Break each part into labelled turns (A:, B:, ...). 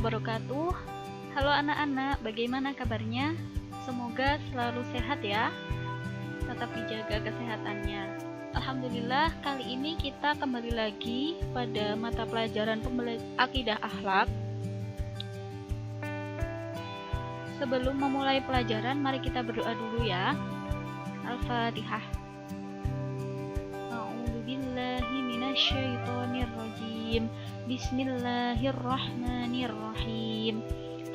A: wabarakatuh. Halo anak-anak, bagaimana kabarnya? Semoga selalu sehat ya. Tetap dijaga kesehatannya. Alhamdulillah, kali ini kita kembali lagi pada mata pelajaran akidah akhlak. Sebelum memulai pelajaran, mari kita berdoa dulu ya. Al-Fatihah. A'udzubillahi minasyaitonirrajim. Bismillahirrahmanirrahim.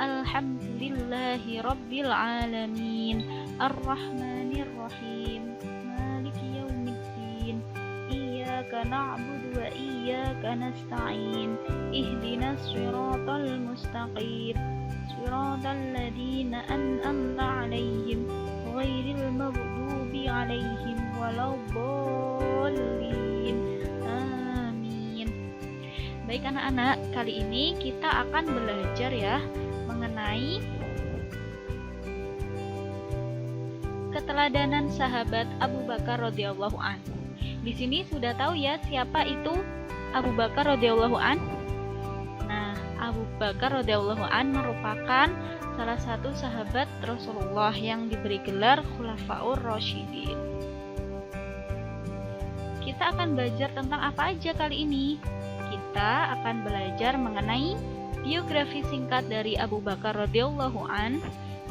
A: Alhamdulillahi rabbil alamin. Ar-Rahmanirrahim. Maliki yaumiddin. Iyyaka na'budu wa iyyaka nasta'in. Ihdinas siratal mustaqim. Siratal ladzina an'amta 'alaihim ghairil maghdubi 'alaihim waladdallin. Amin. Baik anak-anak, kali ini kita akan belajar ya mengenai keteladanan sahabat Abu Bakar radhiyallahu an. Di sini sudah tahu ya siapa itu Abu Bakar radhiyallahu an? Nah, Abu Bakar radhiyallahu an merupakan salah satu sahabat Rasulullah yang diberi gelar Khulafaur Rasyidin. Kita akan belajar tentang apa aja kali ini? Kita akan belajar mengenai biografi singkat dari Abu Bakar radhiyallahu an,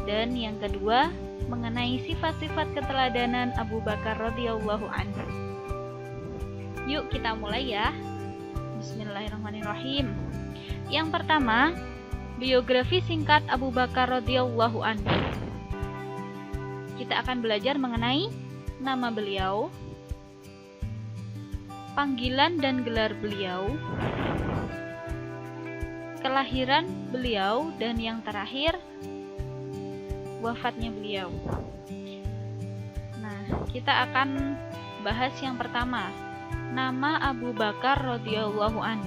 A: dan yang kedua mengenai sifat-sifat keteladanan Abu Bakar radhiyallahu an. Yuk kita mulai ya. Bismillahirrahmanirrahim. Yang pertama, biografi singkat Abu Bakar radhiyallahu an. Kita akan belajar mengenai nama beliau, panggilan dan gelar beliau, kelahiran beliau, dan yang terakhir wafatnya beliau. Nah, kita akan bahas yang pertama, nama Abu Bakar radhiyallahu an.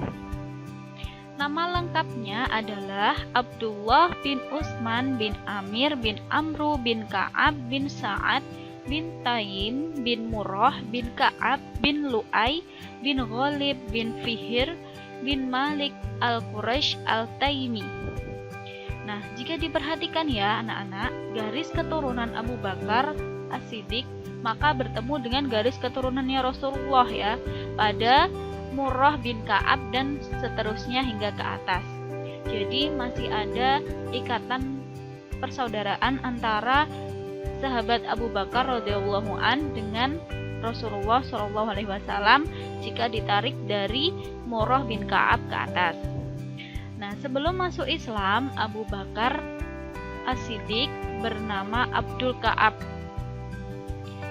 A: Nama lengkapnya adalah Abdullah bin Utsman bin Amir bin Amru bin Ka'ab bin Sa'ad bin Taim bin Murrah bin Ka'ab bin Lu'ay bin Ghalib bin Fihr bin Malik al-Quraisy al-Taimi. Nah, jika diperhatikan ya anak-anak, garis keturunan Abu Bakar As-Siddiq maka bertemu dengan garis keturunannya Rasulullah ya, pada Murrah bin Ka'ab dan seterusnya hingga ke atas. Jadi masih ada ikatan persaudaraan antara sahabat Abu Bakar radhiyallahu an dengan Rasulullah Shallallahu alaihi wasallam jika ditarik dari Murrah bin Ka'ab ke atas. Nah, sebelum masuk Islam, Abu Bakar As-Siddiq bernama Abdul Ka'ab.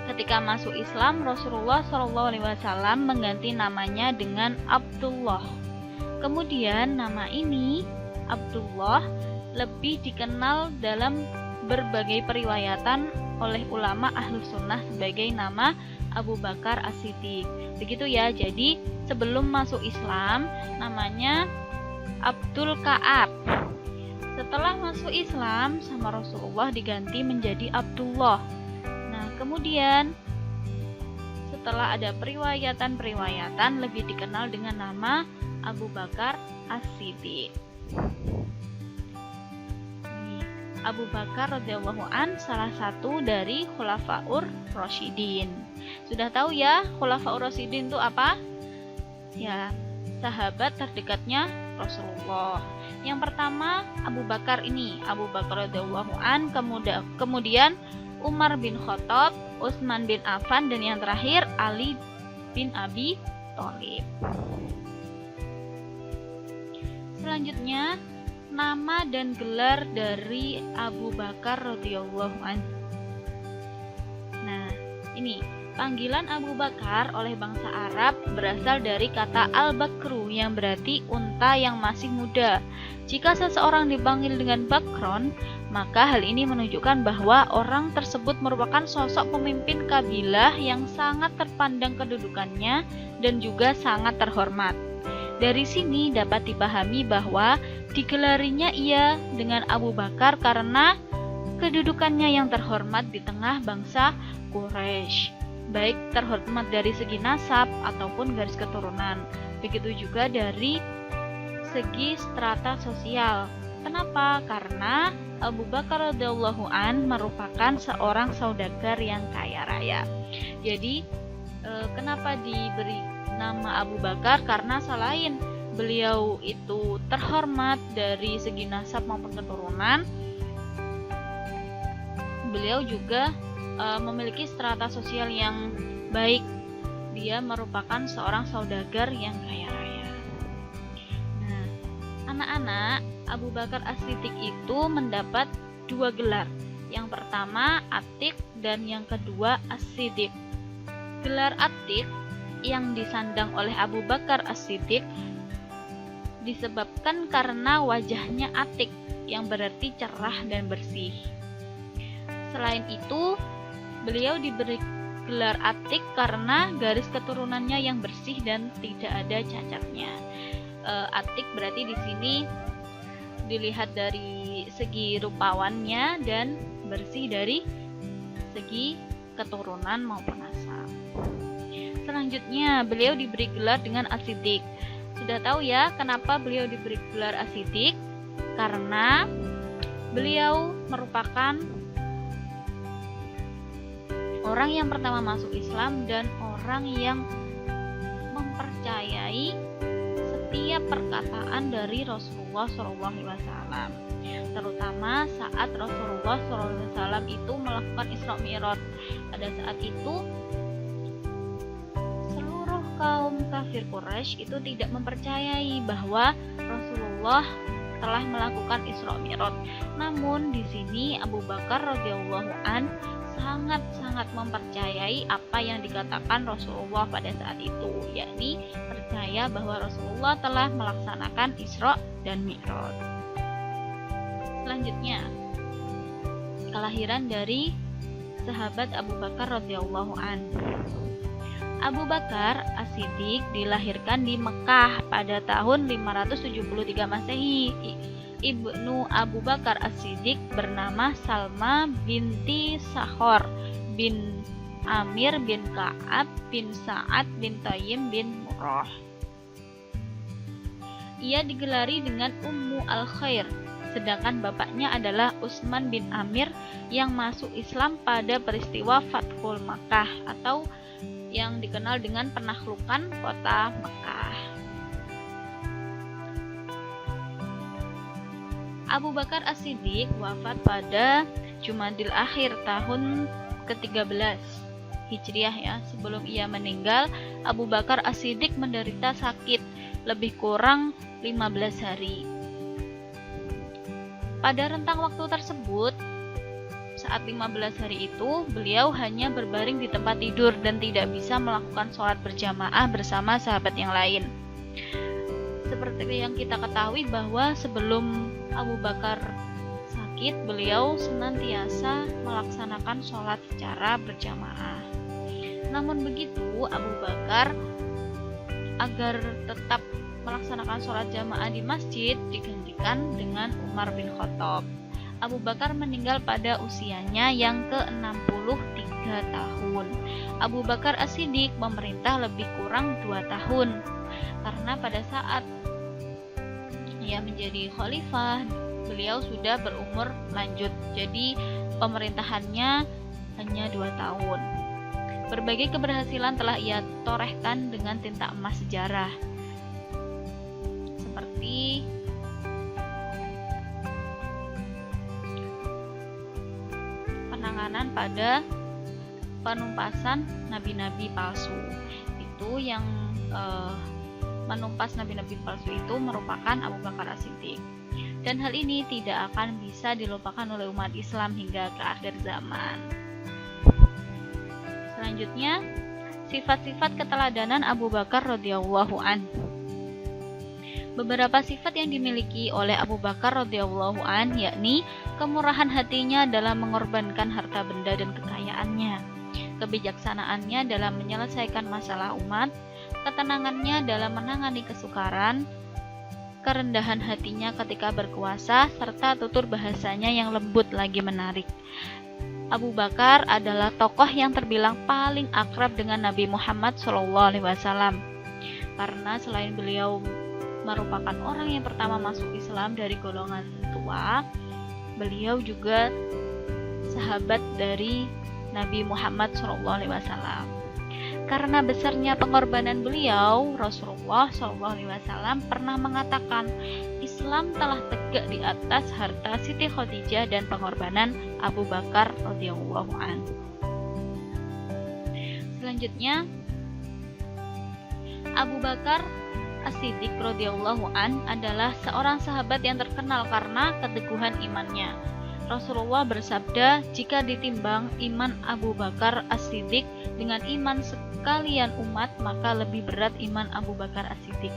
A: Ketika masuk Islam, Rasulullah Shallallahu alaihi wasallam mengganti namanya dengan Abdullah. Kemudian nama ini Abdullah lebih dikenal dalam berbagai periwayatan oleh ulama Ahlus Sunnah sebagai nama Abu Bakar As-Siddiq. Begitu ya, jadi sebelum masuk Islam namanya Abdul Ka'ab. Setelah masuk Islam sama Rasulullah diganti menjadi Abdullah. Nah, kemudian setelah ada periwayatan lebih dikenal dengan nama Abu Bakar As-Siddiq. Abu Bakar radhiyallahu an salah satu dari Khulafaur Rasyidin. Sudah tahu ya Khulafaur Rasyidin itu apa? Ya, sahabat terdekatnya Rasulullah. Yang pertama Abu Bakar ini, Abu Bakar radhiyallahu an, kemudian Umar bin Khattab, Utsman bin Affan, dan yang terakhir Ali bin Abi Thalib. Selanjutnya nama dan gelar dari Abu Bakar radhiyallahu an. Nah, ini panggilan Abu Bakar oleh bangsa Arab berasal dari kata al-bakru yang berarti unta yang masih muda. Jika seseorang dipanggil dengan bakron, maka hal ini menunjukkan bahwa orang tersebut merupakan sosok pemimpin kabilah yang sangat terpandang kedudukannya dan juga sangat terhormat. Dari sini dapat dipahami bahwa digelarinya ia dengan Abu Bakar karena kedudukannya yang terhormat di tengah bangsa Quraisy, baik terhormat dari segi nasab ataupun garis keturunan. Begitu juga dari segi strata sosial. Kenapa? Karena Abu Bakar radhiyallahu an merupakan seorang saudagar yang kaya raya. Jadi kenapa diberi nama Abu Bakar? Karena selain beliau itu terhormat dari segi nasab maupun keturunan, beliau juga memiliki strata sosial yang baik. Dia merupakan seorang saudagar yang kaya raya. Nah, anak-anak, Abu Bakar As-Siddiq itu mendapat 2 gelar. Yang pertama Atiq dan yang kedua As-Siddiq. Gelar Atiq yang disandang oleh Abu Bakar As-Siddiq disebabkan karena wajahnya Atiq, yang berarti cerah dan bersih. Selain itu, beliau diberi gelar Atiq karena garis keturunannya yang bersih dan tidak ada cacatnya. Atiq berarti di sini dilihat dari segi rupawannya dan bersih dari segi keturunan maupun nasab. Selanjutnya, beliau diberi gelar dengan As-Siddiq. Sudah tahu ya kenapa beliau diberi gelar As-Siddiq? Karena beliau merupakan orang yang pertama masuk Islam dan orang yang mempercayai setiap perkataan dari Rasulullah SAW, terutama saat Rasulullah SAW itu melakukan Isra Mi'raj. Pada saat itu seluruh kaum kafir Quraisy itu tidak mempercayai bahwa Rasulullah telah melakukan Isra Mi'raj. Namun di sini Abu Bakar radhiyallahu an sangat-sangat mempercayai apa yang dikatakan Rasulullah pada saat itu, yakni percaya bahwa Rasulullah telah melaksanakan Isra dan Mi'raj. Selanjutnya, kelahiran dari sahabat Abu Bakar radhiyallahu an. Abu Bakar As-Siddiq dilahirkan di Mekah pada tahun 573 Masehi. Ibnu Abu Bakar As-Siddiq bernama Salma binti Sakhor bin Amir bin Ka'ab bin Sa'ad bin Tayyim bin Murrah. Ia digelari dengan Ummu Al-Khair, sedangkan bapaknya adalah Utsman bin Amir yang masuk Islam pada peristiwa Fathul Makkah atau yang dikenal dengan penaklukan kota Mekah. Abu Bakar As-Siddiq wafat pada Jumadil Akhir tahun ke-13 Hijriah ya. Sebelum ia meninggal, Abu Bakar As-Siddiq menderita sakit lebih kurang 15 hari. Pada rentang waktu tersebut, saat 15 hari itu, beliau hanya berbaring di tempat tidur dan tidak bisa melakukan sholat berjamaah bersama sahabat yang lain. Seperti yang kita ketahui bahwa sebelum Abu Bakar sakit, beliau senantiasa melaksanakan sholat secara berjamaah. Namun begitu, Abu Bakar agar tetap melaksanakan sholat jamaah di masjid digantikan dengan Umar bin Khattab. Abu Bakar meninggal pada usianya yang ke-63 tahun. Abu Bakar As-Siddiq memerintah lebih kurang 2 tahun. Karena pada saat ia menjadi khalifah, beliau sudah berumur lanjut. Jadi pemerintahannya hanya 2 tahun. Berbagai keberhasilan telah ia torehkan dengan tinta emas sejarah. Seperti penanganan pada penumpasan nabi-nabi palsu. Itu yang menumpas nabi-nabi palsu itu merupakan Abu Bakar As-Siddiq. Dan hal ini tidak akan bisa dilupakan oleh umat Islam hingga ke akhir zaman. Selanjutnya, sifat-sifat keteladanan Abu Bakar radhiyallahu an. Beberapa sifat yang dimiliki oleh Abu Bakar radhiyallahu an yakni kemurahan hatinya dalam mengorbankan harta benda dan kekayaannya, kebijaksanaannya dalam menyelesaikan masalah umat, ketenangannya dalam menangani kesukaran, kerendahan hatinya ketika berkuasa, serta tutur bahasanya yang lembut lagi menarik. Abu Bakar adalah tokoh yang terbilang paling akrab dengan Nabi Muhammad SAW, karena selain beliau merupakan orang yang pertama masuk Islam dari golongan tua. Beliau juga sahabat dari Nabi Muhammad SAW. Karena besarnya pengorbanan beliau, Rasulullah SAW pernah mengatakan, Islam telah tegak di atas harta Siti Khadijah dan pengorbanan Abu Bakar radhiyallahu anhu. Selanjutnya, Abu Bakar As-Siddiq radhiyallahu an adalah seorang sahabat yang terkenal karena keteguhan imannya. Rasulullah bersabda, jika ditimbang iman Abu Bakar As-Siddiq dengan iman sekalian umat, maka lebih berat iman Abu Bakar As-Siddiq.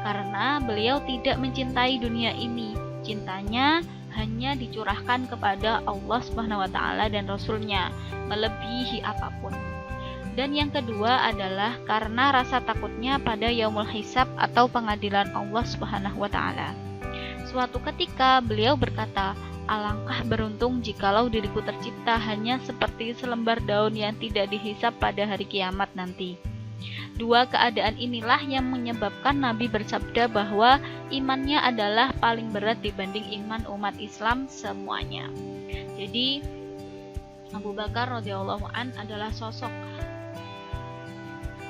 A: Karena beliau tidak mencintai dunia ini, cintanya hanya dicurahkan kepada Allah Subhanahu wa taala dan Rasul-Nya, melebihi apapun. Dan yang kedua adalah karena rasa takutnya pada yaumul hisab atau pengadilan Allah Subhanahu wa taala. Suatu ketika beliau berkata, alangkah beruntung jikalau diriku tercipta hanya seperti selembar daun yang tidak dihisab pada hari kiamat nanti. Dua keadaan inilah yang menyebabkan Nabi bersabda bahwa imannya adalah paling berat dibanding iman umat Islam semuanya. Jadi Abu Bakar radhiyallahu an adalah sosok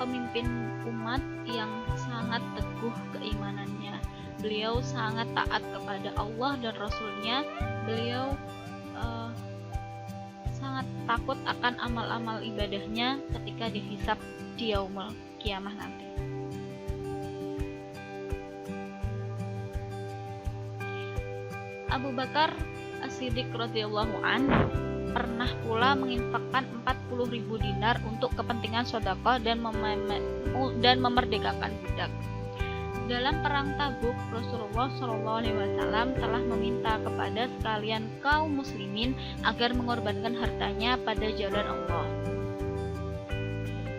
A: pemimpin umat yang sangat teguh keimanannya. Beliau sangat taat kepada Allah dan Rasul-Nya. Beliau sangat takut akan amal-amal ibadahnya ketika dihisab di yaumul kiamah nanti. Abu Bakar As-Siddiq radhiyallahu an pernah pula menginfakkan 40.000 dinar untuk kepentingan sedekah dan memerdekakan budak. Dalam perang Tabuk, Rasulullah SAW telah meminta kepada sekalian kaum muslimin agar mengorbankan hartanya pada jalan Allah.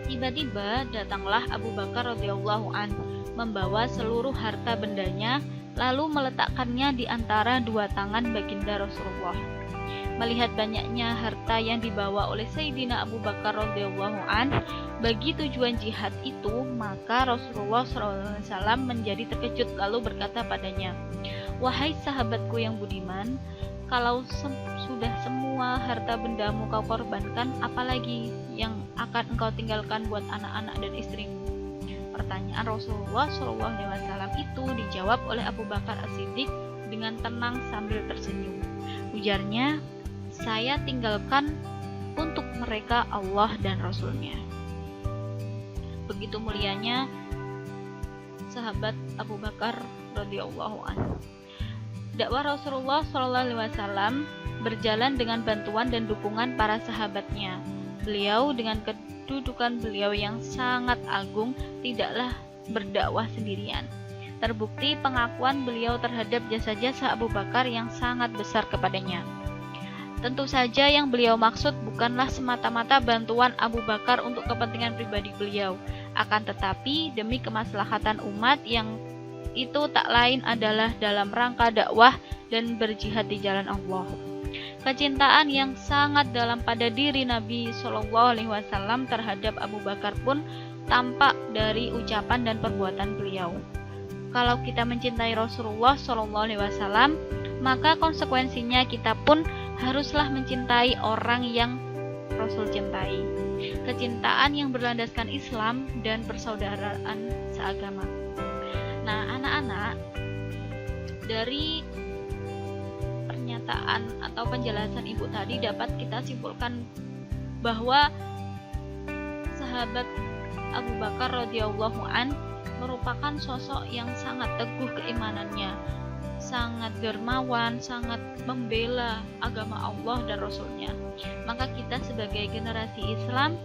A: Tiba-tiba datanglah Abu Bakar radhiyallahu an membawa seluruh harta bendanya lalu meletakkannya di antara dua tangan baginda Rasulullah. Melihat banyaknya harta yang dibawa oleh Sayyidina Abu Bakar radhiyallahu an bagi tujuan jihad itu, maka Rasulullah SAW menjadi terkejut lalu berkata padanya, wahai sahabatku yang budiman, kalau sudah semua harta bendamu kau korbankan, apalagi yang akan engkau tinggalkan buat anak-anak dan istrimu? Pertanyaan Rasulullah SAW itu dijawab oleh Abu Bakar As-Siddiq dengan tenang sambil tersenyum. Ujarnya, saya tinggalkan untuk mereka Allah dan Rasul-Nya. Begitu mulianya sahabat Abu Bakar radhiyallahu anhu. Dakwah Rasulullah SAW berjalan dengan bantuan dan dukungan para sahabatnya. Beliau dengan kedudukan beliau yang sangat agung tidaklah berdakwah sendirian. Terbukti pengakuan beliau terhadap jasa-jasa Abu Bakar yang sangat besar kepadanya. Tentu saja yang beliau maksud bukanlah semata-mata bantuan Abu Bakar untuk kepentingan pribadi beliau, akan tetapi demi kemaslahatan umat yang itu tak lain adalah dalam rangka dakwah dan berjihad di jalan Allah. Kecintaan yang sangat dalam pada diri Nabi SAW terhadap Abu Bakar pun tampak dari ucapan dan perbuatan beliau. Kalau kita mencintai Rasulullah SAW, maka konsekuensinya kita pun haruslah mencintai orang yang Rasul cintai. Kecintaan yang berlandaskan Islam dan persaudaraan seagama. Nah, anak-anak, dari pernyataan atau penjelasan ibu tadi dapat kita simpulkan bahwa sahabat Abu Bakar radhiyallahu an merupakan sosok yang sangat teguh keimanannya, sangat dermawan, sangat membela agama Allah dan Rasul-Nya. Maka kita sebagai generasi Islam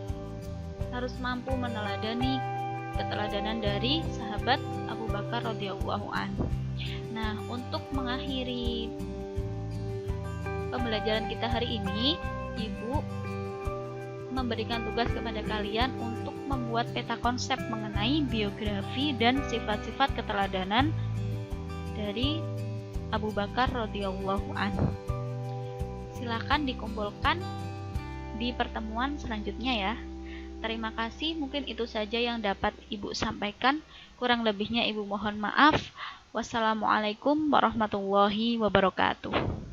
A: harus mampu meneladani keteladanan dari sahabat Abu Bakar radhiyallahu an. Nah, untuk mengakhiri pembelajaran kita hari ini, Ibu memberikan tugas kepada kalian untuk membuat peta konsep mengenai biografi dan sifat-sifat keteladanan dari Abu Bakar radhiyallahu anhu. Silakan dikumpulkan di pertemuan selanjutnya ya. Terima kasih, mungkin itu saja yang dapat Ibu sampaikan. Kurang lebihnya Ibu mohon maaf. Wassalamualaikum warahmatullahi wabarakatuh.